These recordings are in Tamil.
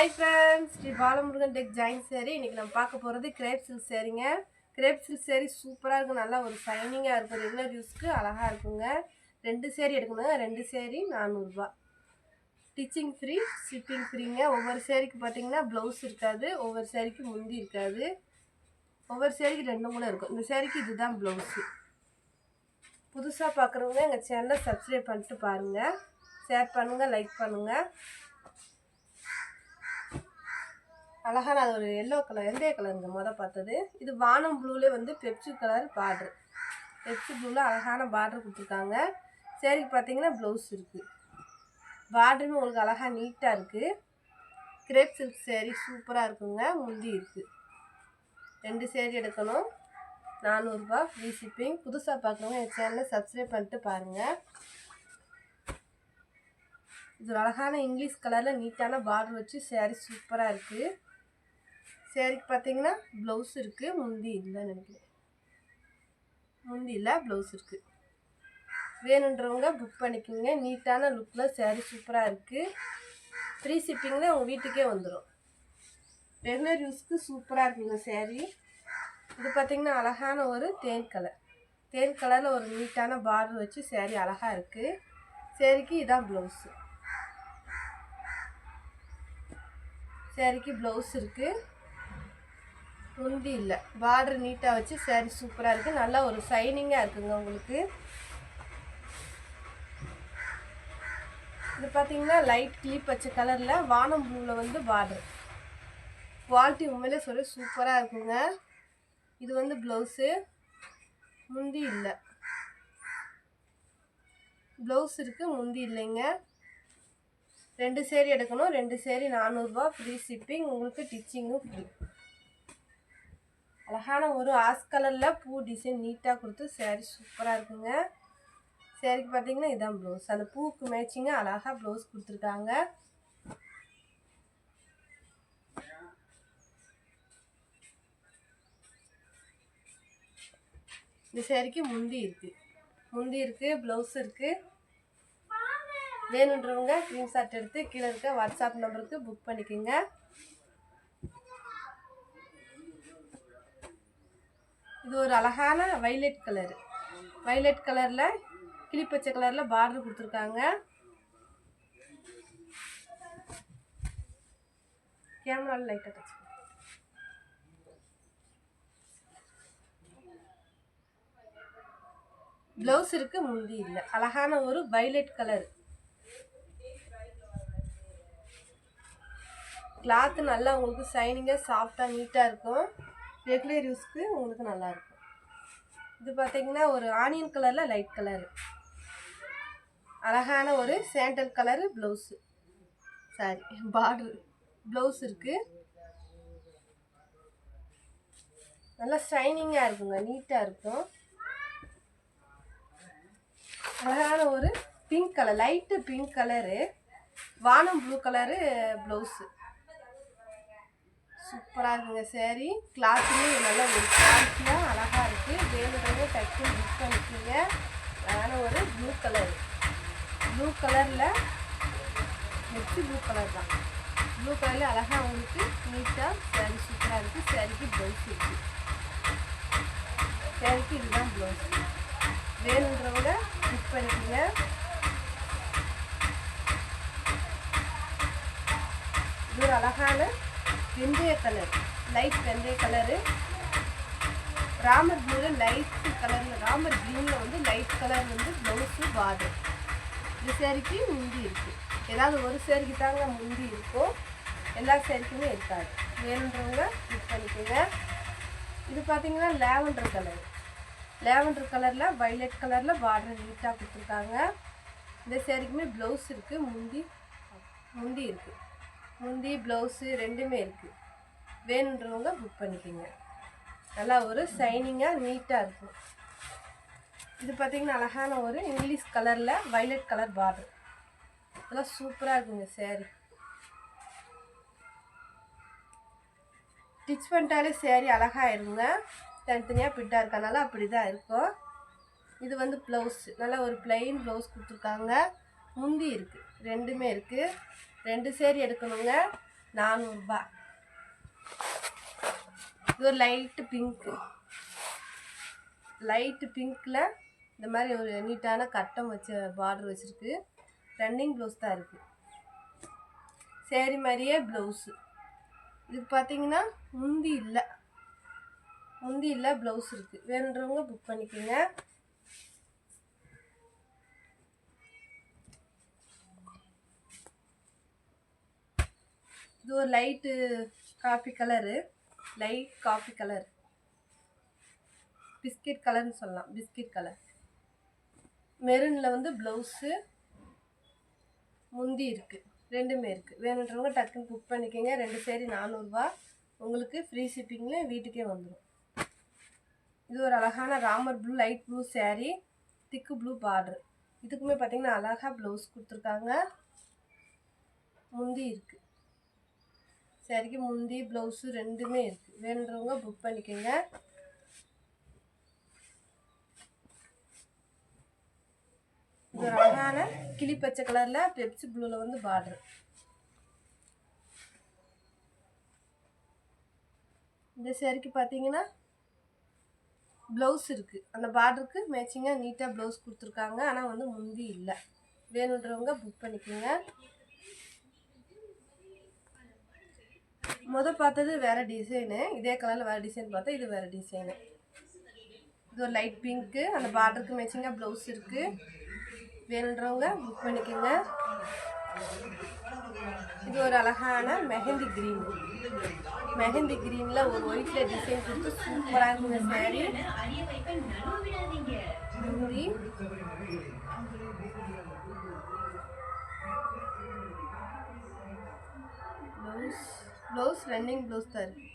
Hi friends, Sri Balamurugan tech join sari. இன்றைக்கி நம்ம பார்க்க போகிறது கிரேப் சில்க் சேரீங்க. கிரேப் சில்க் சேரீ சூப்பராக இருக்கும், நல்லா ஒரு ஷைனிங்காக இருக்கும், ரெகுலர் யூஸ்க்கு அழகாக இருக்குங்க. 2 சேரீ எடுக்கணுங்க. 2 சேரீ 400 ரூபா. ஸ்டிச்சிங் ஃப்ரீ, ஷிப்பிங் ஃப்ரீங்க. ஒவ்வொரு சேரீக்கு பார்த்தீங்கன்னா ப்ளவுஸ் இருக்காது, ஒவ்வொரு சேரீக்கு முந்தி இருக்காது, ஒவ்வொரு சேரீக்கு ரெண்டும் கூட இருக்கும். இந்த சேரீக்கு இதுதான் ப்ளவுஸு. புதுசாக பார்க்குறவங்க எங்கள் சேனலை சப்ஸ்கிரைப் பண்ணிட்டு பாருங்கள், ஷேர் பண்ணுங்கள், லைக் பண்ணுங்கள். அழகான அது ஒரு எல்லோ கலர், வெந்தய கலருங்க மொதல் பார்த்தது. இது வானம் ப்ளூலே வந்து பெப்சி கலர் பார்ட்ரு, பெப்சி ப்ளூவில் அழகான பார்ட்ரு கொடுத்துருக்காங்க. சேரீக்கு பார்த்தீங்கன்னா ப்ளவுஸ் இருக்குது, பார்டருமே உங்களுக்கு அழகாக நீட்டாக இருக்குது. கிரேப் சில்க் சேரீ சூப்பராக இருக்குங்க. முந்தி இருக்குது. 2 சேரீ எடுக்கணும், 400 ரூபா, ஃப்ரீ ஷிப்பிங். புதுசாக பார்க்குறவங்க என் சேனலை சப்ஸ்கிரைப் பண்ணிட்டு பாருங்கள். இது ஒரு அழகான இங்கிலீஷ் கலரில் நீட்டான பார்டர் வச்சு சேரீ சூப்பராக இருக்குது. சேரீக்கு பார்த்தீங்கன்னா ப்ளவுஸ் இருக்குது, முந்தி இல்லைன்னு நினைக்கிறேன், முந்தி இல்லை, ப்ளவுஸ் இருக்குது. வேணுன்றவங்க புக் பண்ணிக்கோங்க. நீட்டான லுக்கில் சேரீ சூப்பராக இருக்குது. ஃப்ரீ ஷிப்பிங்கில் உங்கள் வீட்டுக்கே வந்துடும். ரெகுலர் யூஸ்க்கு சூப்பராக இருக்குங்க சேரீ. இது பார்த்திங்கன்னா அழகான ஒரு தேன் கலர், தேன் கலரில் ஒரு நீட்டான பார்டர் வச்சு சேரீ அழகாக இருக்குது. சேரீக்கு இதான் ப்ளவுஸு. சேரீக்கு ப்ளவுஸ் இருக்குது, முந்தி இல்லை, பார்டர் நீட்டாக வச்சு சேரீ சூப்பராக இருக்குது. நல்லா ஒரு ஷைனிங்காக இருக்குங்க உங்களுக்கு. இது பார்த்தீங்கன்னா லைட் கிளீப் வச்ச கலரில் வானம் ப்ளூவில் வந்து பார்டர். குவாலிட்டி உண்மையிலே சொல்லி சூப்பராக இருக்குங்க. இது வந்து ப்ளவுஸு, முந்தி இல்லை, ப்ளவுஸ் இருக்குது, முந்தி இல்லைங்க. 2 சேரீ எடுக்கணும். 2 சேரீ 400 ரூபா, ஃப்ரீ ஷிப்பிங். உங்களுக்கு டிச்சிங்கும் ஃப்ரீ. அழகான ஒரு ஆஸ் கலரில் பூ டிசைன் நீட்டாக கொடுத்து சேரீ சூப்பராக இருக்குங்க. சேரீக்கு பார்த்தீங்கன்னா இதான் ப்ளவுஸ். அந்த பூவுக்கு மேட்சிங்க அழகாக ப்ளவுஸ் கொடுத்துருக்காங்க. இந்த சேரீக்கு முந்தி இருக்குது, முந்தி இருக்குது, ப்ளவுஸ் இருக்குது. வேணுன்றவங்க ஸ்க்ரீன்ஷாட் எடுத்து கீழே இருக்க வாட்ஸ்அப் நம்பருக்கு புக் பண்ணிக்கோங்க. இது ஒரு அழகான வைலட் கலரு, வைலட் கலரில் கிளிப்பச்சை கலரில் பார்டர் கொடுத்துருக்காங்க. கேமராவில் லைட்டாக டச். ப்ளவுஸ் இருக்குது, முந்தி இல்லை. அழகான ஒரு வைலட் கலர். கிளாத்து நல்லா உங்களுக்கு ஷைனிங்காக சாஃப்டாக நீட்டாக இருக்கும். ரெகுலர் யூஸ்க்கு உங்களுக்கு நல்லாயிருக்கும். இது பார்த்தீங்கன்னா ஒரு ஆனியன் கலரில் லைட் கலரு, அழகான ஒரு sandal colour blouse, sorry border, blouse இருக்குது. நல்லா ஷைனிங்காக இருக்குங்க, நீட்டாக இருக்கும். அழகான ஒரு pink colour, light pink colour, வானம் ப்ளூ கலரு ப்ளவுஸு, சூப்பராக இருக்குங்க சேரீ. கிளாத்துமே நல்லா ஒரு குவாலிட்டியாக அழகாக இருக்குது. வேணுன்றவங்க டக்குன்னு புக் பண்ணிக்கோங்க. அழகான ஒரு ப்ளூ கலர், ப்ளூ கலரில் நெக்ஸ்ட் ப்ளூ கலர் தான், ப்ளூ கலரில் அழகாக உங்களுக்கு நீட்டாக சேரீ சூப்பராக இருக்குது. சேரீக்கு ப்ளவுஸ் இருக்குது. சேரீக்கு இதுதான் ப்ளவுஸ். வேணுன்றவங்க புக் பண்ணிக்கோங்க. இது ஒரு அழகான வெந்தய கலர், லைட் வெந்தய கலரு, ராமர் ப்ளூவில் லைட் கலரில், ராமர் க்ரீனில் வந்து லைட் கலர் வந்து ப்ளவுஸு பார்டர். இந்த சேரீக்கு முந்தி இருக்குது. ஏதாவது ஒரு சேரீக்கு தாங்க முந்தி இருக்கும், எல்லா சேரீக்குமே இருக்காது. வேணுன்றவங்க புக் பண்ணிக்கோங்க. இது பார்த்தீங்கன்னா லேவண்டர் கலர், லேவண்டர் கலரில் வைலட் கலரில் பார்டர் நீட்டாக கொடுத்துருக்காங்க. இந்த சேரீக்குமே ப்ளவுஸ் இருக்குது, முந்தி இருக்குது, முந்தி ப்ளவுஸு ரெண்டுமே இருக்குது. வேணுன்றவங்க புக் பண்ணிக்கோங்க. நல்லா ஒரு ஷைனிங்காக நீட்டாக இருக்கும். இது பார்த்திங்கன்னா அழகான ஒரு இங்கிலீஷ் கலரில் வைலட் கலர் பார்டர். இதெல்லாம் சூப்பராக இருக்குங்க சேரீ. ஸ்டிச் பண்ணிட்டாலே சேரீ அழகாக இருங்க. தனித்தனியாக பிட்டாக இருக்கனால அப்படி தான் இருக்கும். இது வந்து ப்ளவுஸு, நல்லா ஒரு ப்ளைன் ப்ளவுஸ் கொடுத்துருக்காங்க. முந்தி இருக்குது, ரெண்டுமே இருக்குது. 2 சேரீ எடுக்கணுங்க. 400 இது ஒரு லைட்டு பிங்க்கில் இந்த மாதிரி ஒரு நீட்டான கட்டம் வச்ச பார்டர் வச்சுருக்கு. ரன்னிங் ப்ளவுஸ் தான் இருக்குது. சேரீ மாதிரியே ப்ளவுஸு. இதுக்கு பார்த்தீங்கன்னா முந்தி இல்லை ப்ளவுஸ் இருக்குது. வேணுன்றவங்க புக் பண்ணிக்கோங்க. இது ஒரு லைட் காஃபி கலர் பிஸ்கட் கலர்னு சொல்லலாம். பிஸ்கட் கலர் மெரூனில் வந்து ப்ளவுஸு முந்தி இருக்குது. ரெண்டுமே இருக்குது. வேணுன்றவங்க டக்குன்னு புக் பண்ணிக்கோங்க. 2 சேரீ 400 உங்களுக்கு ஃப்ரீ ஷிப்பிங்கில் வீட்டுக்கே வந்துடும். இது ஒரு அழகான Ramar blue light blue sari, திக்கு ப்ளூ பார்டர். இதுக்குமே பார்த்தீங்கன்னா அழகாக ப்ளவுஸ் கொடுத்துருக்காங்க. முந்தி இருக்குது. சேரீக்கு முந்தி ப்ளவுஸு ரெண்டுமே இருக்குது. வேணுன்றவங்க புக் பண்ணிக்கோங்க. இது ஒரு அழகான கிளி பச்சை கலரில் பெப்சி ப்ளூவில் வந்து பார்டர். இந்த சேரீக்கு பார்த்தீங்கன்னா ப்ளவுஸ் இருக்குது. அந்த பார்டருக்கு மேட்சிங்காக நீட்டாக ப்ளவுஸ் கொடுத்துருக்காங்க. ஆனால் வந்து முந்தி இல்லை. வேணுன்றவங்க புக் பண்ணிக்கோங்க. பார்த்தது வேறு டிசைனு. இதே கலரில் வேறு டிசைன் பார்த்தா இது வேறு டிசைனு. இது ஒரு லைட் பிங்க்கு. அந்த பார்டருக்கு மேட்சிங்காக ப்ளவுஸ் இருக்குது. வேணுன்றவங்க புக் பண்ணிக்கோங்க. இது ஒரு அழகான மெஹந்தி க்ரீனில் ஒரு ஒயிட்டில் டிசைன் கொடுத்து சூப்பராக இருக்குங்க சாரீ. ப்ளவுஸ் ரன்னிங் ப்ளவுஸ் தான் இருக்குது.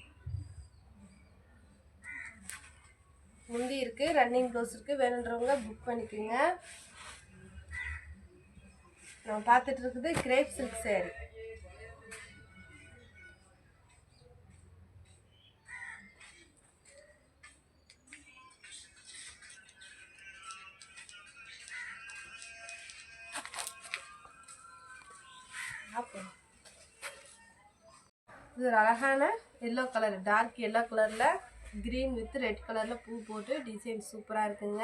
முந்தி இருக்குது, ரன்னிங் ப்ளவுஸ் இருக்குது. வேணுன்றவங்க புக் பண்ணிக்கோங்க. நம்ம பார்த்துட்டு இருக்குது கிரேப் சில்க் சேரீ. இது ஒரு அழகான எல்லோ கலர், டார்க் எல்லோ கலரில் க்ரீன் வித் ரெட் கலரில் பூ போட்டு டிசைன் சூப்பராக இருக்குங்க.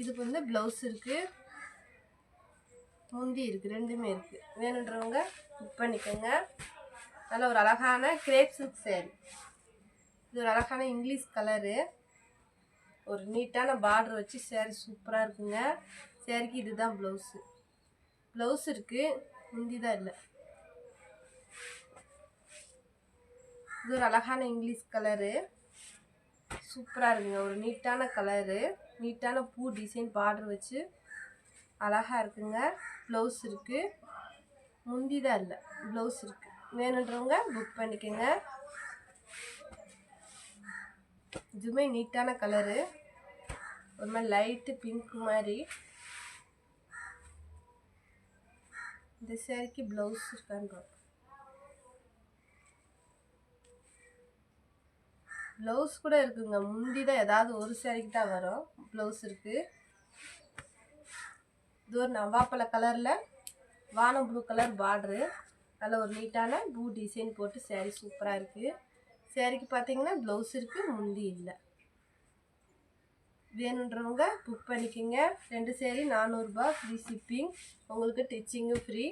இதுக்கு வந்து ப்ளவுஸ் இருக்குது, முந்தி இருக்குது, ரெண்டுமே இருக்குது. வேணுன்றவங்க புக் பண்ணிக்கோங்க. நல்ல ஒரு அழகான கிரேப் சில்க் சேரீ. இது ஒரு அழகான இங்கிலீஷ் கலரு, ஒரு நீட்டான பார்டர் வச்சு சேரீ சூப்பராக இருக்குங்க. சேரீக்கு இதுதான் ப்ளவுஸ் இருக்குது, முந்தி தான் இல்லை. இது ஒரு அழகான இங்கிலீஷ் கலரு, சூப்பராக இருக்குங்க. ஒரு நீட்டான கலரு, நீட்டான பூ டிசைன் பார்டர் வச்சு அழகாக இருக்குங்க. ப்ளவுஸ் இருக்குது, முந்தி தான் இல்லை, ப்ளவுஸ் இருக்குது. வேணுன்றவங்க புக் பண்ணிக்கோங்க. இதுவுமே நீட்டான கலரு, ஒரு மாதிரி லைட்டு பிங்க் மாதிரி. இந்த சேரீக்கு ப்ளவுஸ் இருக்கான்றோம். ப்ளவுஸ் கூட இருக்குங்க, முந்தி தான் ஏதாவது ஒரு சேரீக்கு தான் வரும். ப்ளவுஸ் இருக்குது. இது ஒரு நவாப்பழ கலரில் வானம் ப்ளூ கலர் பார்டரு, நல்ல ஒரு நீட்டான ப்ளூ டிசைன் போட்டு சேரீ சூப்பராக இருக்குது. சேரீக்கு பார்த்தீங்கன்னா ப்ளவுஸ் இருக்குது, முந்தி இல்லை. வேணுன்றவங்க புக் பண்ணிக்கோங்க. 2 சேரீ 400 ஃப்ரீ ஷிப்பிங், உங்களுக்கு டிச்சிங்கும் ஃப்ரீ.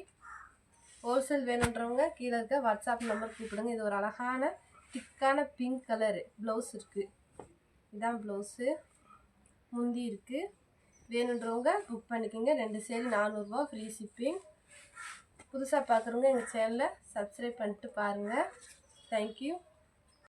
ஹோல்சேல் வேணுன்றவங்க கீழே இருக்க வாட்ஸ்அப் நம்பர் கூப்பிடுங்க. இது ஒரு அழகான திக்கான பிங்க் கலரு, ப்ளவுஸ் இருக்குது. இதுதான் ப்ளவுஸு, முந்தி இருக்குது. வேணுன்றவங்க புக் பண்ணிக்கோங்க. 2 சேரீ 400 ஃப்ரீ ஷிப்பிங். புதுசாக பார்க்குறவங்க எங்கள் சேனலை சப்ஸ்கிரைப் பண்ணிட்டு பாருங்கள். தேங்க்யூ.